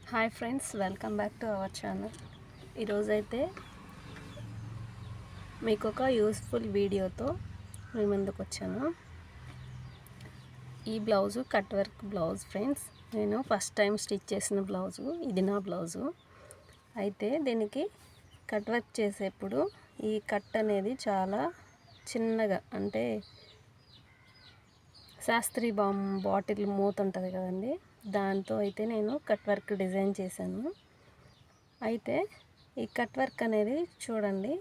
Hi friends, welcome back to our channel. ఈరోజైతే మీకు ఒక యూస్ఫుల్ వీడియోతో మీ ముందుకు వచ్చాను. ఈ blouse cut work blouse friends. నేను ఫస్ట్ టైం స్టిచ్ చేసిన బ్లౌజు, ఇది నా బ్లౌజు. అయితే దీనికి కట్ వర్క్ చేసేప్పుడు ఈ కట్ అనేది చాలా చిన్నగా, అంటే శాస్త్రీ బాటిల్ మూత ఉంటుంది కదండి, దాంతో అయితే నేను కట్ వర్క్ డిజైన్ చేశాను. అయితే ఈ కట్ వర్క్ అనేది చూడండి,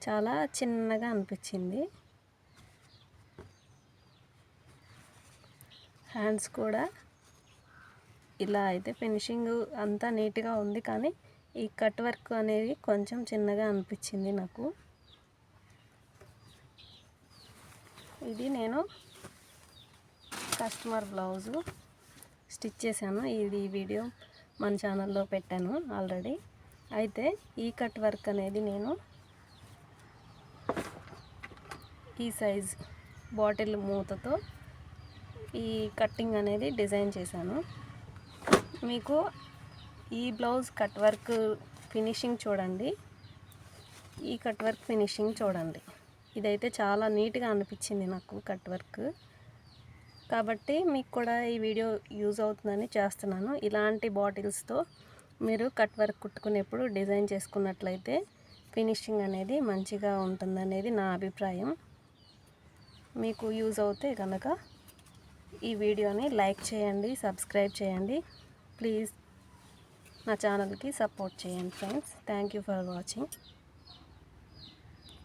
చాలా చిన్నగా అనిపించింది. హ్యాండ్స్ కూడా ఇలా అయితే ఫినిషింగ్ అంతా నీట్గా ఉంది, కానీ ఈ కట్ వర్క్ అనేది కొంచెం చిన్నగా అనిపించింది నాకు. ఇది నేను కస్టమర్ బ్లౌజు స్టిచ్ చేశాను. ఇది వీడియో మన ఛానల్లో పెట్టాను ఆల్రెడీ. అయితే ఈ కట్ వర్క్ అనేది నేను ఈ సైజ్ బాటిల్ మూతతో ఈ కట్టింగ్ అనేది డిజైన్ చేశాను. మీకు ఈ బ్లౌజ్ కట్ వర్క్ ఫినిషింగ్ చూడండి, ఈ కట్ వర్క్ ఫినిషింగ్ చూడండి. ఇదైతే చాలా నీట్గా అనిపించింది నాకు కట్ వర్క్, కాబట్టి మీకు కూడా ఈ వీడియో యూజ్ అవుతుందని చేస్తున్నాను. ఇలాంటి బాటిల్స్తో మీరు కట్ వర్క్ కుట్టుకునేప్పుడు డిజైన్ చేసుకున్నట్లయితే ఫినిషింగ్ అనేది మంచిగా ఉంటుందనేది నా అభిప్రాయం. మీకు యూజ్ అవుతే కనుక ఈ వీడియోని లైక్ చేయండి, సబ్స్క్రైబ్ చేయండి. ప్లీజ్ నా ఛానల్కి సపోర్ట్ చేయండి friends. Thank you for watching.